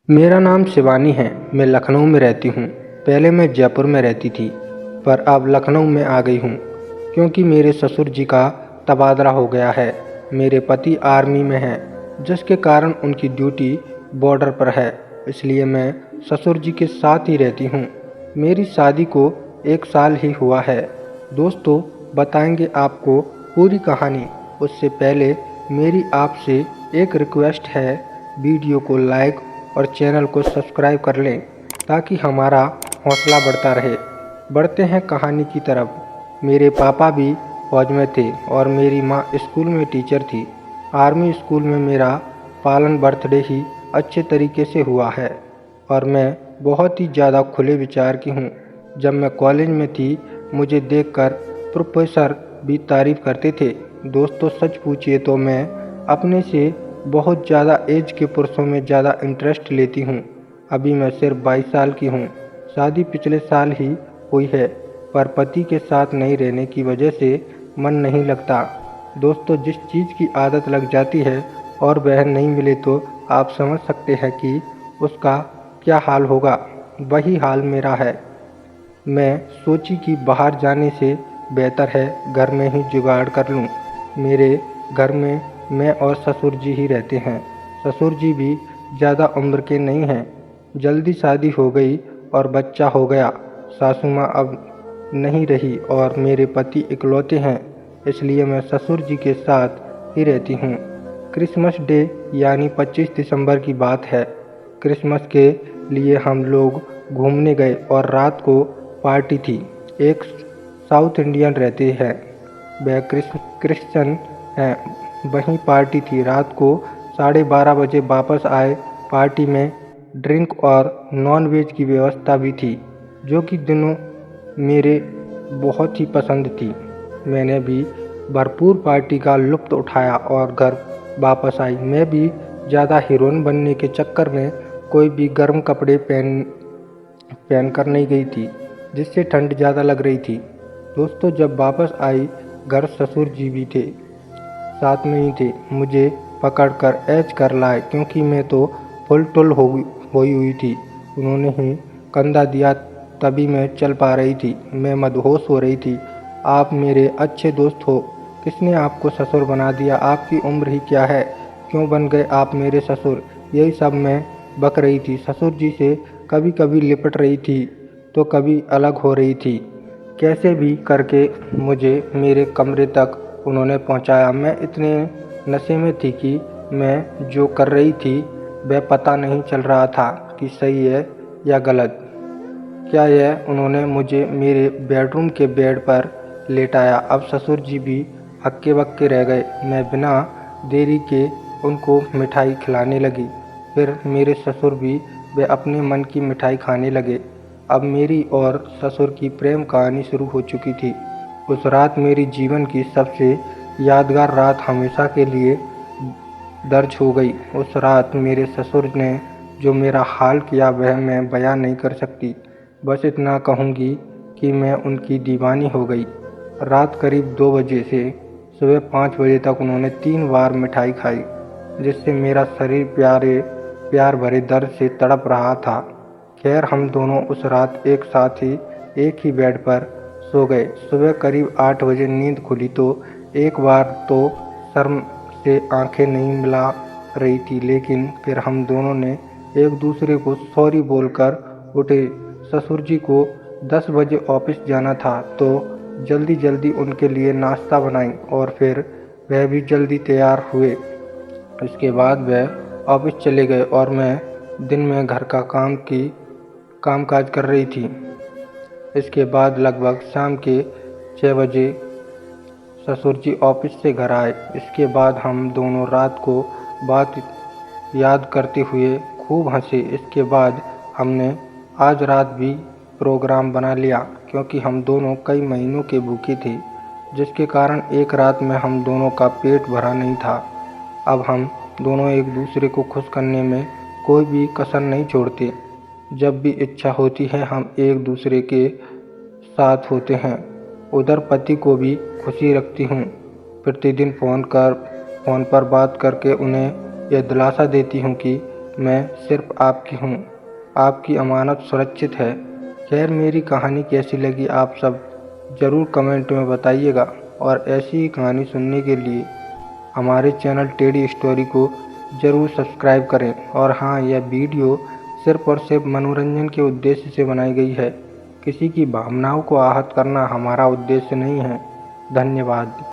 मेरा नाम शिवानी है। मैं लखनऊ में रहती हूँ। पहले मैं जयपुर में रहती थी, पर अब लखनऊ में आ गई हूँ क्योंकि मेरे ससुर जी का तबादला हो गया है। मेरे पति आर्मी में हैं, जिसके कारण उनकी ड्यूटी बॉर्डर पर है, इसलिए मैं ससुर जी के साथ ही रहती हूँ। मेरी शादी को 1 साल ही हुआ है। दोस्तों, बताएंगे आपको पूरी कहानी। उससे पहले मेरी आपसे एक रिक्वेस्ट है, वीडियो को लाइक और चैनल को सब्सक्राइब कर लें ताकि हमारा हौसला बढ़ता रहे। बढ़ते हैं कहानी की तरफ। मेरे पापा भी फौज में थे और मेरी माँ स्कूल में टीचर थी। आर्मी स्कूल में मेरा पालन बर्थडे ही अच्छे तरीके से हुआ है और मैं बहुत ही ज़्यादा खुले विचार की हूँ। जब मैं कॉलेज में थी, मुझे देखकर प्रोफेसर भी तारीफ़ करते थे। दोस्तों, सच पूछिए तो मैं अपने से बहुत ज़्यादा एज के पुरुषों में ज़्यादा इंटरेस्ट लेती हूँ। अभी मैं सिर्फ 22 साल की हूँ। शादी पिछले साल ही हुई है, पर पति के साथ नहीं रहने की वजह से मन नहीं लगता। दोस्तों, जिस चीज़ की आदत लग जाती है और वह नहीं मिले तो आप समझ सकते हैं कि उसका क्या हाल होगा। वही हाल मेरा है। मैं सोची कि बाहर जाने से बेहतर है घर में ही जुगाड़ कर लूं। मेरे घर में मैं और ससुर जी ही रहते हैं। ससुर जी भी ज़्यादा उम्र के नहीं हैं। जल्दी शादी हो गई और बच्चा हो गया। सासू माँ अब नहीं रही और मेरे पति इकलौते हैं, इसलिए मैं ससुर जी के साथ ही रहती हूँ। क्रिसमस डे यानी 25 दिसंबर की बात है। क्रिसमस के लिए हम लोग घूमने गए और रात को पार्टी थी। एक साउथ इंडियन रहते हैं, वह क्रिश्चियन हैं, वहीं पार्टी थी। रात को 12:30 बजे वापस आए। पार्टी में ड्रिंक और नॉन वेज की व्यवस्था भी थी, जो कि दोनों मेरे बहुत ही पसंद थी। मैंने भी भरपूर पार्टी का लुत्फ़ उठाया और घर वापस आई। मैं भी ज़्यादा हीरोइन बनने के चक्कर में कोई भी गर्म कपड़े पहन कर नहीं गई थी, जिससे ठंड ज़्यादा लग रही थी। दोस्तों, जब वापस आई घर, ससुर जी भी थे, साथ में ही थे। मुझे पकड़कर ऐच कर लाए क्योंकि मैं तो फुल टुल होई हुई थी। उन्होंने ही कंधा दिया, तभी मैं चल पा रही थी। मैं मदहोश हो रही थी। आप मेरे अच्छे दोस्त हो। किसने आपको ससुर बना दिया? आपकी उम्र ही क्या है? क्यों बन गए आप मेरे ससुर? यही सब मैं बक रही थी। ससुर जी से कभी कभी लिपट रही थी तो कभी अलग हो रही थी। कैसे भी करके मुझे मेरे कमरे तक उन्होंने पहुंचाया। मैं इतने नशे में थी कि मैं जो कर रही थी वह पता नहीं चल रहा था कि सही है या गलत। क्या यह उन्होंने मुझे मेरे बेडरूम के बेड पर लेटाया। अब ससुर जी भी हक्के बक्के रह गए। मैं बिना देरी के उनको मिठाई खिलाने लगी। फिर मेरे ससुर भी वे अपने मन की मिठाई खाने लगे। अब मेरी और ससुर की प्रेम कहानी शुरू हो चुकी थी। उस रात मेरी जीवन की सबसे यादगार रात हमेशा के लिए दर्ज हो गई। उस रात मेरे ससुर ने जो मेरा हाल किया वह मैं बयान नहीं कर सकती। बस इतना कहूँगी कि मैं उनकी दीवानी हो गई। रात करीब 2 बजे से सुबह 5 बजे तक उन्होंने 3 बार मिठाई खाई, जिससे मेरा शरीर प्यार भरे दर्द से तड़प रहा था। खैर, हम दोनों उस रात एक साथ ही एक ही बेड पर सो गए। सुबह करीब 8 बजे नींद खुली तो एक बार तो शर्म से आंखें नहीं मिला रही थी, लेकिन फिर हम दोनों ने एक दूसरे को सॉरी बोलकर उठे। ससुर जी को 10 बजे ऑफिस जाना था तो जल्दी जल्दी उनके लिए नाश्ता बनाई और फिर वह भी जल्दी तैयार हुए। इसके बाद वह ऑफिस चले गए और मैं दिन में घर का कामकाज कर रही थी। इसके बाद लगभग शाम के 6 बजे ससुर जी ऑफिस से घर आए। इसके बाद हम दोनों रात को बात याद करते हुए खूब हंसे। इसके बाद हमने आज रात भी प्रोग्राम बना लिया क्योंकि हम दोनों कई महीनों के भूखे थे, जिसके कारण एक रात में हम दोनों का पेट भरा नहीं था। अब हम दोनों एक दूसरे को खुश करने में कोई भी कसर नहीं छोड़ते। जब भी इच्छा होती है हम एक दूसरे के साथ होते हैं। उधर पति को भी खुशी रखती हूँ। प्रतिदिन फ़ोन पर बात करके उन्हें यह दिलासा देती हूँ कि मैं सिर्फ आपकी हूँ, आपकी अमानत सुरक्षित है। खैर, मेरी कहानी कैसी लगी आप सब ज़रूर कमेंट में बताइएगा, और ऐसी ही कहानी सुनने के लिए हमारे चैनल टेडी स्टोरी को ज़रूर सब्सक्राइब करें। और हाँ, यह वीडियो सिर्फ और सिर्फ मनोरंजन के उद्देश्य से बनाई गई है। किसी की भावनाओं को आहत करना हमारा उद्देश्य नहीं है। धन्यवाद।